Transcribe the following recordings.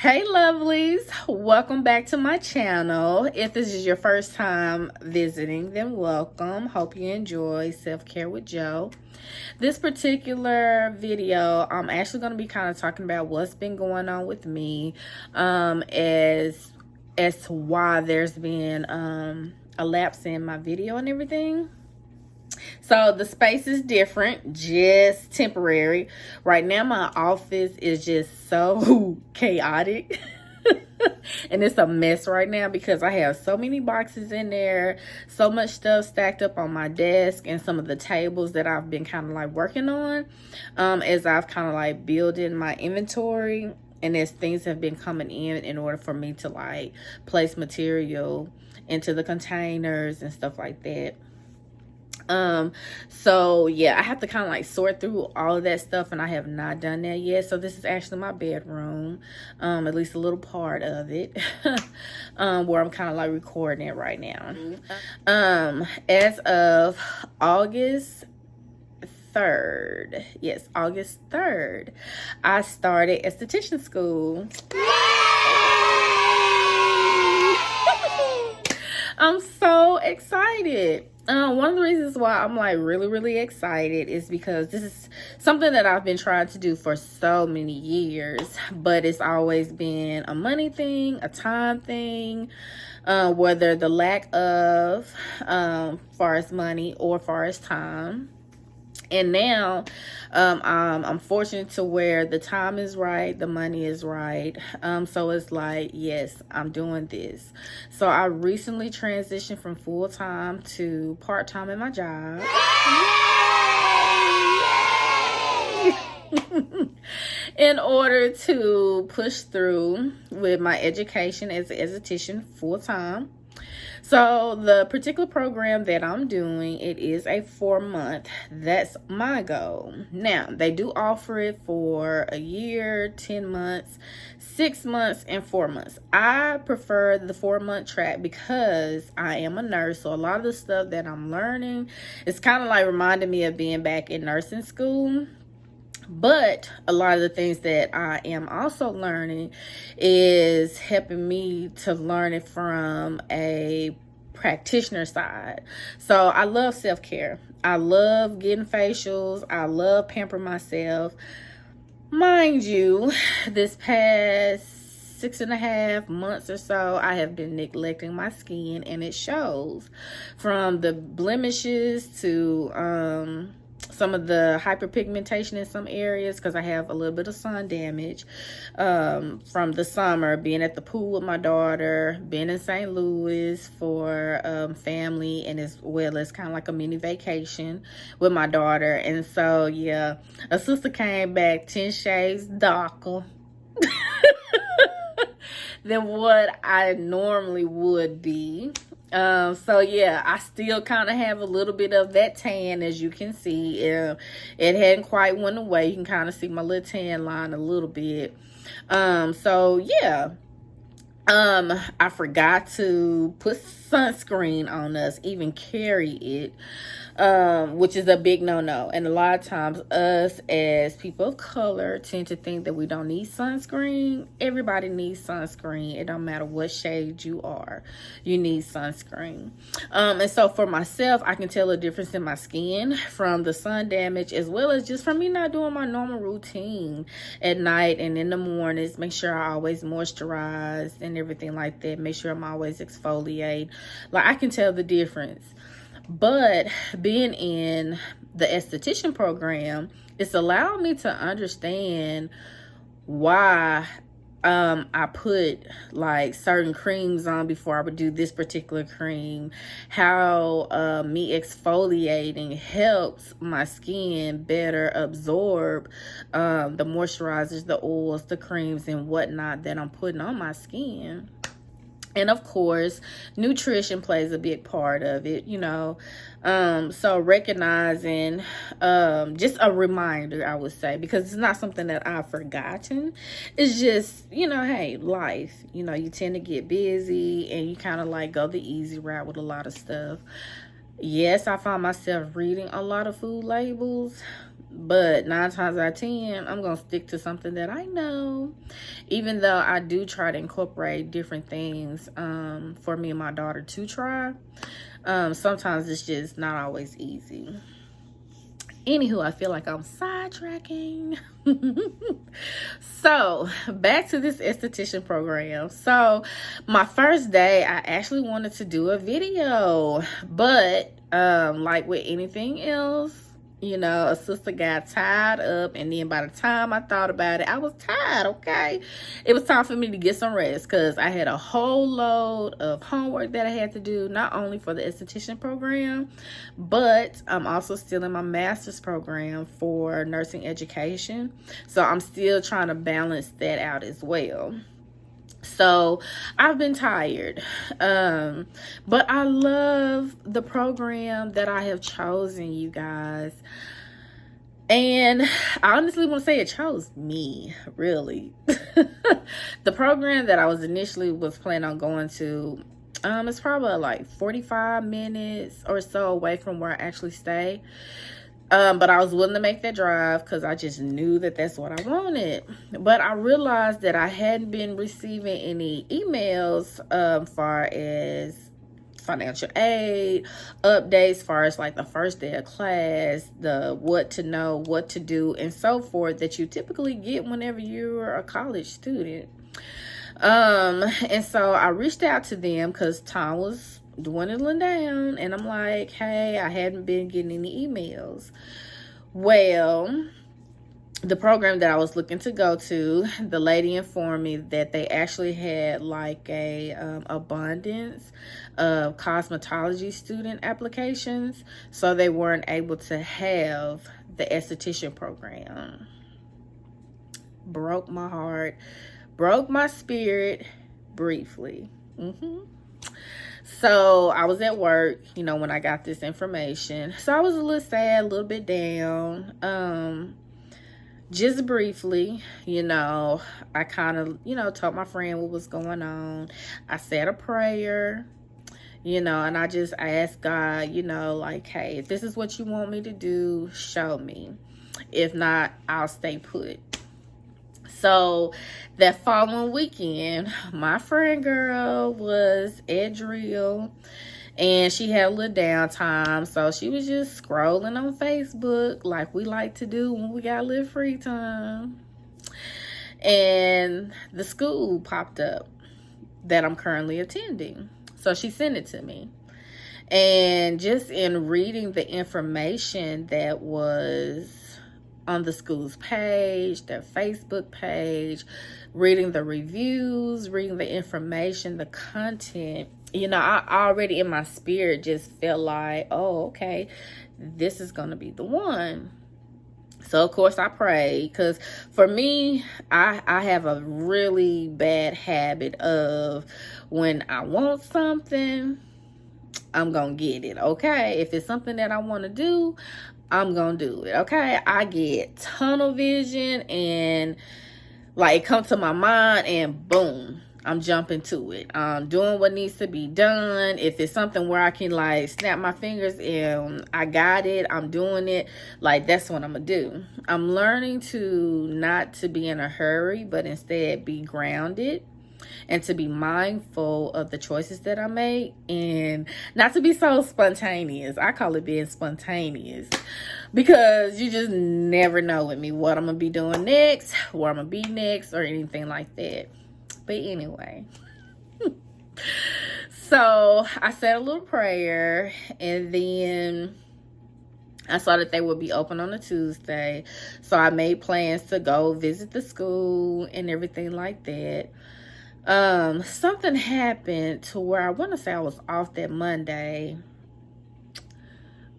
Hey lovelies, welcome back to my channel. If this is your first time visiting, then welcome. Hope you enjoy Self-Care with Joe. This particular video, I'm actually going to be kind of talking about what's been going on with me as to why there's been a lapse in my video and everything. So the space is different, just temporary. Right now my office is just so chaotic. And it's a mess right now because I have so many boxes in there, so much stuff stacked up on my desk and some of the tables that I've been kind of like working on as I've kind of like building my inventory, and as things have been coming in order for me to like place material into the containers and stuff like that. So yeah, I have to kind of like sort through all of that stuff, and I have not done that yet. So this is actually my bedroom, at least a little part of it, where I'm kind of like recording it right now. As of August 3rd, yes, August 3rd, I started esthetician school. I'm so excited. One of the reasons why I'm like really excited is because this is something that I've been trying to do for so many years, but it's always been a money thing, a time thing, whether the lack of far as money or far as time. And now I'm fortunate to where the time is right, the money is right. So it's like, yes, I'm doing this. So I recently transitioned from full-time to part-time in my job. Yay! In order to push through with my education as an esthetician full-time. So the particular program that I'm doing, it is a 4-month. That's my goal. Now, they do offer it for a year, 10 months, 6 months, and 4 months. I prefer the 4-month track because I am a nurse. So a lot of the stuff that I'm learning is kind of like reminding me of being back in nursing school. But a lot of the things that I am also learning is helping me to learn it from a practitioner side. So I love self-care. I love getting facials. I love pampering myself. Mind you, this past 6.5 months or so, I have been neglecting my skin, and it shows, from the blemishes to some of the hyperpigmentation in some areas because I have a little bit of sun damage from the summer, being at the pool with my daughter, being in St. Louis for family, and as well as kind of like a mini vacation with my daughter. And so yeah, a sister came back 10 shades darker than what I normally would be. So yeah, I still kind of have a little bit of that tan, as you can see. It hadn't quite went away. You can kind of see my little tan line a little bit. So yeah, I forgot to put sunscreen on us, even carry it, which is a big no-no. And a lot of times us as people of color tend to think that we don't need sunscreen. Everybody needs sunscreen. It don't matter what shade you are, you need sunscreen. And so for myself, I can tell a difference in my skin from the sun damage, as well as just from me not doing my normal routine at night and in the mornings. Make sure I always moisturize and everything like that. Make sure I'm always exfoliate. Like, I can tell the difference. But being in the esthetician program, it's allowed me to understand why I put like certain creams on before I would do this particular cream, how me exfoliating helps my skin better absorb the moisturizers, the oils, the creams, and whatnot that I'm putting on my skin. And of course, nutrition plays a big part of it, you know. So recognizing, just a reminder, I would say, because it's not something that I've forgotten. It's just, you know, hey, life, you know, you tend to get busy and you kind of like go the easy route with a lot of stuff. Yes, I find myself reading a lot of food labels, But 9 times out of 10, I'm going to stick to something that I know. Even though I do try to incorporate different things for me and my daughter to try. Sometimes it's just not always easy. Anywho, I feel like I'm sidetracking. So, back to this esthetician program. So, my first day, I actually wanted to do a video. But, like with anything else, you know, a sister got tied up, and then by the time I thought about it, I was tired, okay? It was time for me to get some rest because I had a whole load of homework that I had to do, not only for the esthetician program, but I'm also still in my master's program for nursing education. So I'm still trying to balance that out as well. So I've been tired, but I love the program that I have chosen, you guys. And I honestly want to say it chose me, really. The program that I was planning on going to, it's probably like 45 minutes or so away from where I actually stay. But I was willing to make that drive because I just knew that that's what I wanted. But I realized that I hadn't been receiving any emails far as financial aid, updates far as like the first day of class, the what to know, what to do, and so forth that you typically get whenever you're a college student. And so I reached out to them because time was dwindling down, and I'm like, hey, I hadn't been getting any emails. Well, the program that I was looking to go to, the lady informed me that they actually had like a abundance of cosmetology student applications, so they weren't able to have the esthetician program. Broke my heart, broke my spirit briefly. So I was at work, you know, when I got this information. So I was a little sad, a little bit down. Just briefly, you know, I kind of, you know, told my friend what was going on. I said a prayer, you know, and I just asked God, you know, like, hey, if this is what you want me to do, show me. If not, I'll stay put. So that following weekend, my friend girl was at drill, and she had a little downtime. So she was just scrolling on Facebook like we like to do when we got a little free time. And the school popped up that I'm currently attending. So she sent it to me. And just in reading the information that was on the school's page, their Facebook page, reading the reviews, reading the information, the content, you know, I already in my spirit just felt like, oh, okay, this is going to be the one. So, of course, I prayed because for me, I have a really bad habit of when I want something, I'm going to get it, okay? If it's something that I want to do, I'm gonna do it, okay? I get tunnel vision and like it comes to my mind and boom, I'm jumping to it. I'm doing what needs to be done. If it's something where I can like snap my fingers and I got it, I'm doing it, like that's what I'm gonna do. I'm learning to not to be in a hurry, but instead be grounded and to be mindful of the choices that I make and not to be so spontaneous. I call it being spontaneous because you just never know with me what I'm going to be doing next, where I'm going to be next, or anything like that. But anyway, so I said a little prayer, and then I saw that they would be open on a Tuesday. So I made plans to go visit the school and everything like that. Something happened to where I want to say I was off that Monday.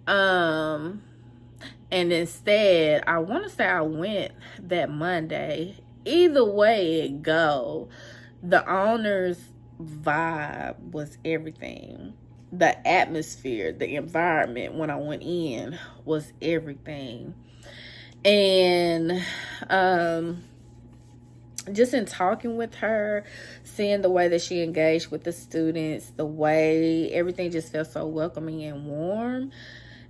And instead, I want to say I went that Monday. Either way it go, the owner's vibe was everything. The atmosphere, the environment when I went in was everything. And, just in talking with her, seeing the way that she engaged with the students, the way everything just felt so welcoming and warm.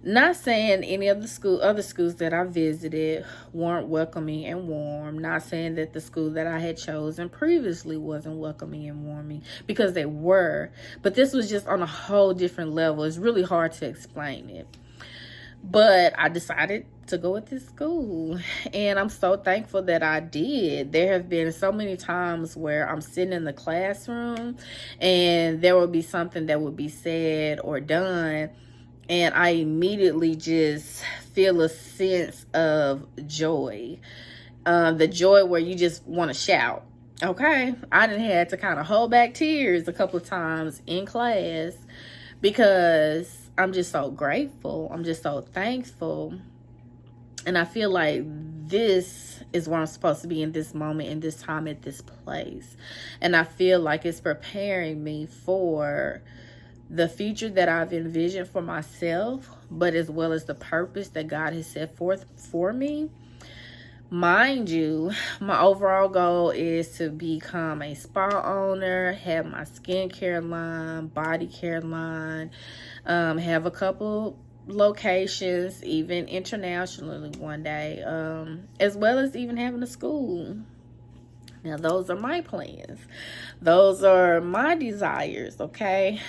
Not saying any of the other schools that I visited weren't welcoming and warm. Not saying that the school that I had chosen previously wasn't welcoming and warming, because they were. But this was just on a whole different level. It's really hard to explain it. But I decided to go with this school, and I'm so thankful that I did. There have been so many times where I'm sitting in the classroom and there will be something that would be said or done, and I immediately just feel a sense of joy. The joy where you just want to shout. Okay, I done had to kind of hold back tears a couple of times in class, because I'm just so grateful. I'm just so thankful. And I feel like this is where I'm supposed to be in this moment, in this time, at this place. And I feel like it's preparing me for the future that I've envisioned for myself, but as well as the purpose that God has set forth for me. Mind you, my overall goal is to become a spa owner, have my skincare line, body care line, have a couple locations, even internationally one day, as well as even having a school. Now, those are my plans. Those are my desires, okay?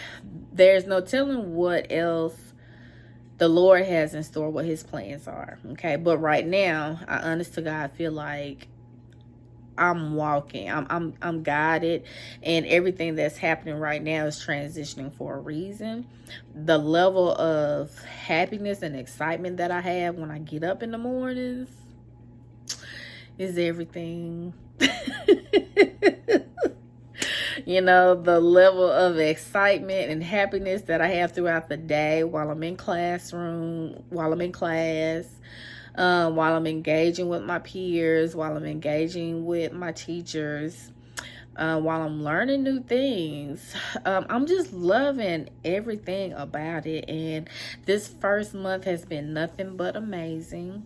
There's no telling what else the Lord has in store, what his plans are, okay? But right now, I honest to God feel like I'm walking. I'm guided, and everything that's happening right now is transitioning for a reason. The level of happiness and excitement that I have when I get up in the mornings is everything. You know, the level of excitement and happiness that I have throughout the day while I'm in classroom, while I'm in class, while I'm engaging with my peers, while I'm engaging with my teachers, while I'm learning new things. I'm just loving everything about it. And this first month has been nothing but amazing.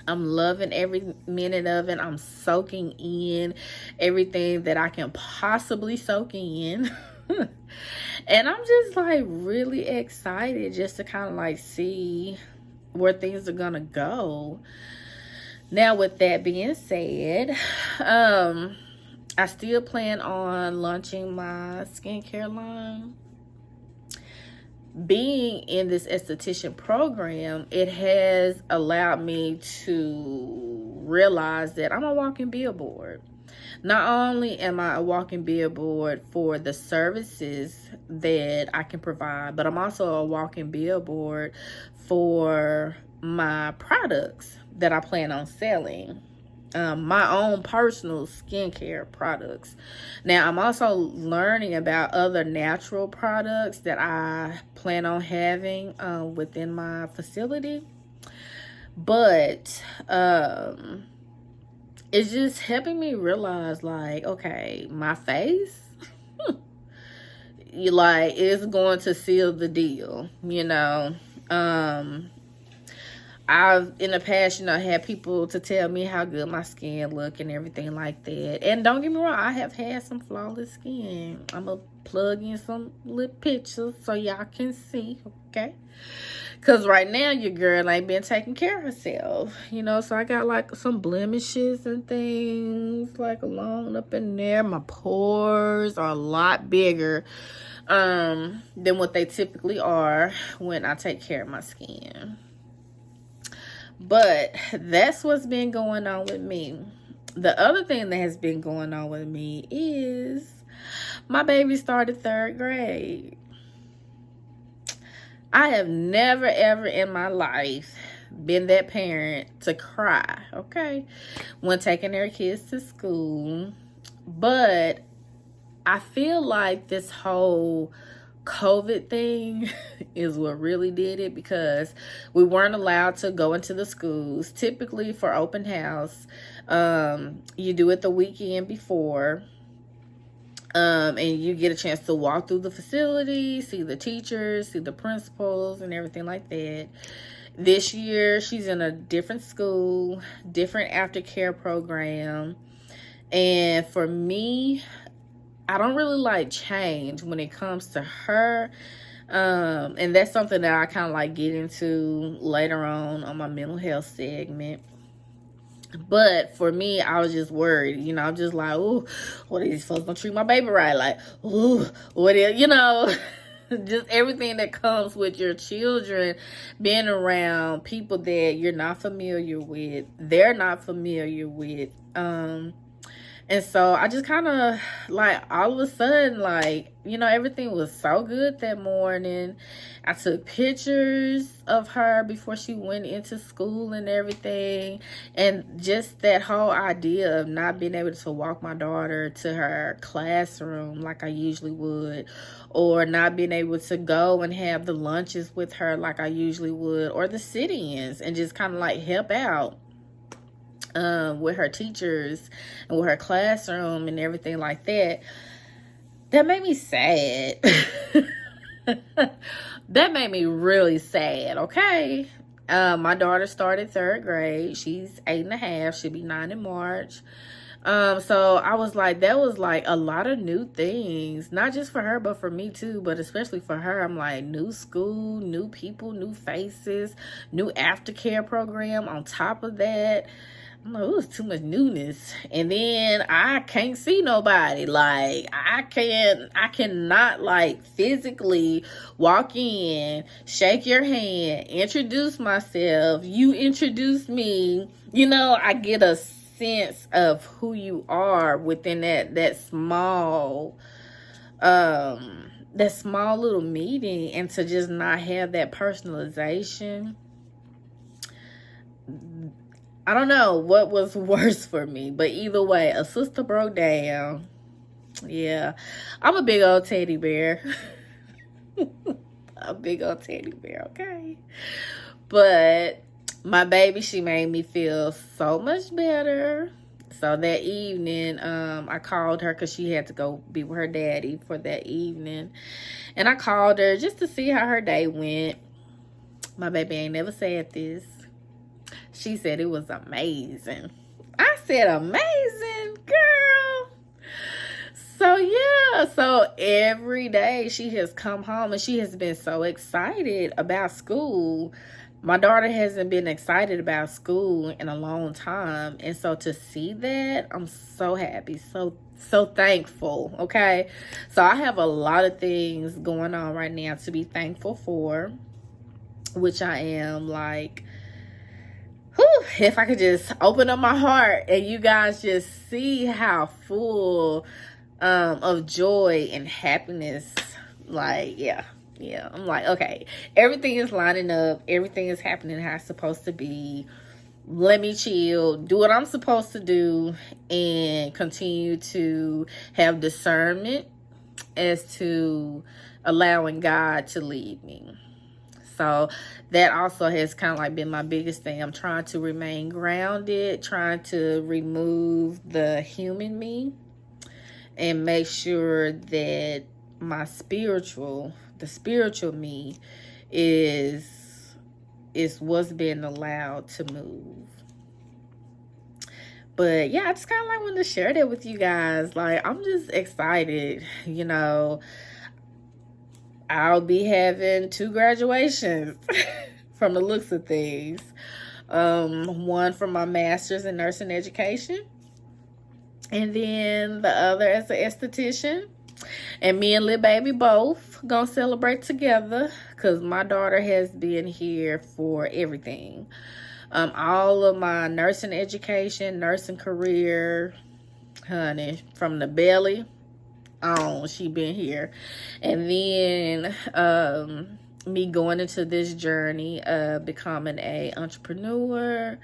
I'm loving every minute of it. I'm soaking in everything that I can possibly soak in. And I'm just like really excited just to kind of like see where things are gonna go. Now, with that being said, I still plan on launching my skincare line. Being in this esthetician program, it has allowed me to realize that I'm a walking billboard. Not only am I a walking billboard for the services that I can provide, but I'm also a walking billboard for my products that I plan on selling. My own personal skincare products. Now, I'm also learning about other natural products that I plan on having within my facility. But it's just helping me realize, like, okay, my face, it's going to seal the deal, you know. I've in the past, had people to tell me how good my skin look and everything like that. And don't get me wrong, I have had some flawless skin. I'm going to plug in some little pictures so y'all can see, okay? Because right now, your girl ain't been taking care of herself, So I got like some blemishes and things like along up in there. My pores are a lot bigger than what they typically are when I take care of my skin. But that's what's been going on with me. The other thing that has been going on with me is my baby started 3rd grade. I have never, ever in my life been that parent to cry, okay, when taking their kids to school. But I feel like this whole COVID thing is what really did it, because we weren't allowed to go into the schools. Typically for open house, you do it the weekend before, and you get a chance to walk through the facility, see the teachers, see the principals and everything like that. This year she's in a different school, different aftercare program, and for me, I don't really like change when it comes to her. And that's something that I kind of like get into later on my mental health segment. But for me, I was just worried, I'm just like, ooh, what are these folks gonna treat my baby right? Like, ooh, what is, just everything that comes with your children, being around people that you're not familiar with, they're not familiar with. And so I just kind of, like, all of a sudden, like, everything was so good that morning. I took pictures of her before she went into school and everything. And just that whole idea of not being able to walk my daughter to her classroom like I usually would, or not being able to go and have the lunches with her like I usually would, or the sit-ins, and just kind of like help out with her teachers and with her classroom and everything like that. That made me sad. That made me really sad, okay? My daughter started 3rd grade. She's 8.5. She'll be 9 in March. So I was like, that was like a lot of new things, not just for her, but for me too, but especially for her. I'm like, new school, new people, new faces, new aftercare program on top of that. I'm like, it was too much newness. And then I can't see nobody. Like, I cannot like physically walk in, shake your hand, introduce myself, you introduce me. I get a sense of who you are within that small little meeting, and to just not have that personalization. I don't know what was worse for me, but either way, a sister broke down. Yeah, I'm a big old teddy bear. A big old teddy bear, okay? But my baby, she made me feel so much better. So that evening, I called her because she had to go be with her daddy for that evening. And I called her just to see how her day went. My baby ain't never said this. She said it was amazing. I said, amazing, girl. So, yeah. So, every day she has come home and she has been so excited about school. My daughter hasn't been excited about school in a long time. And so, to see that, I'm so happy. So thankful, okay? So, I have a lot of things going on right now to be thankful for, which I am like... Whew, if I could just open up my heart and you guys just see how full of joy and happiness, like, yeah, I'm like, okay, everything is lining up, everything is happening how it's supposed to be. Let me chill, do what I'm supposed to do, and continue to have discernment as to allowing God to lead me. So that also has kind of like been my biggest thing. I'm trying to remain grounded, trying to remove the human me, and make sure that the spiritual me is what's being allowed to move. But yeah, I just kind of like wanted to share that with you guys. Like, I'm just excited, I'll be having 2 graduations from the looks of things. One for my master's in nursing education, and then the other as an esthetician. And me and Lil Baby both gonna celebrate together, because my daughter has been here for everything. All of my nursing education, nursing career, honey, from the belly on, she been here. And then me going into this journey of becoming a entrepreneur,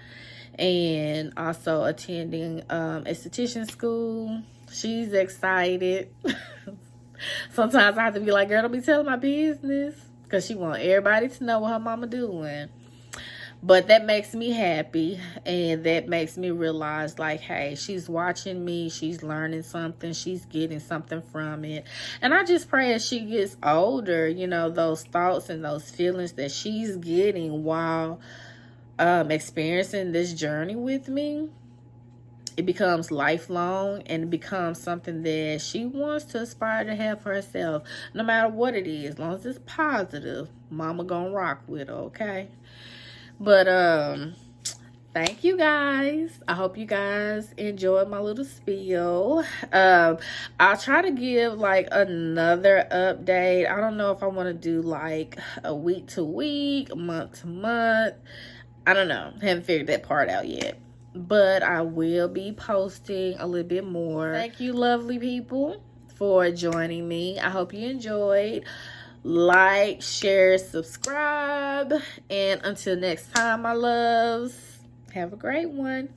and also attending esthetician school. She's excited. Sometimes I have to be like, girl, don't be telling my business, because she want everybody to know what her mama doing. But that makes me happy, and that makes me realize, like, hey, she's watching me, she's learning something, she's getting something from it. And I just pray as she gets older, those thoughts and those feelings that she's getting while experiencing this journey with me, it becomes lifelong, and it becomes something that she wants to aspire to have for herself, no matter what it is. As long as it's positive, mama gonna rock with her, okay? But thank you guys. I hope you guys enjoyed my little spiel. I'll try to give like another update. I don't know if I want to do like a week to week, month to month. I don't know. Haven't figured that part out yet. But I will be posting a little bit more. Thank you, lovely people, for joining me. I hope you enjoyed. Like, share, subscribe. And until next time, my loves, have a great one.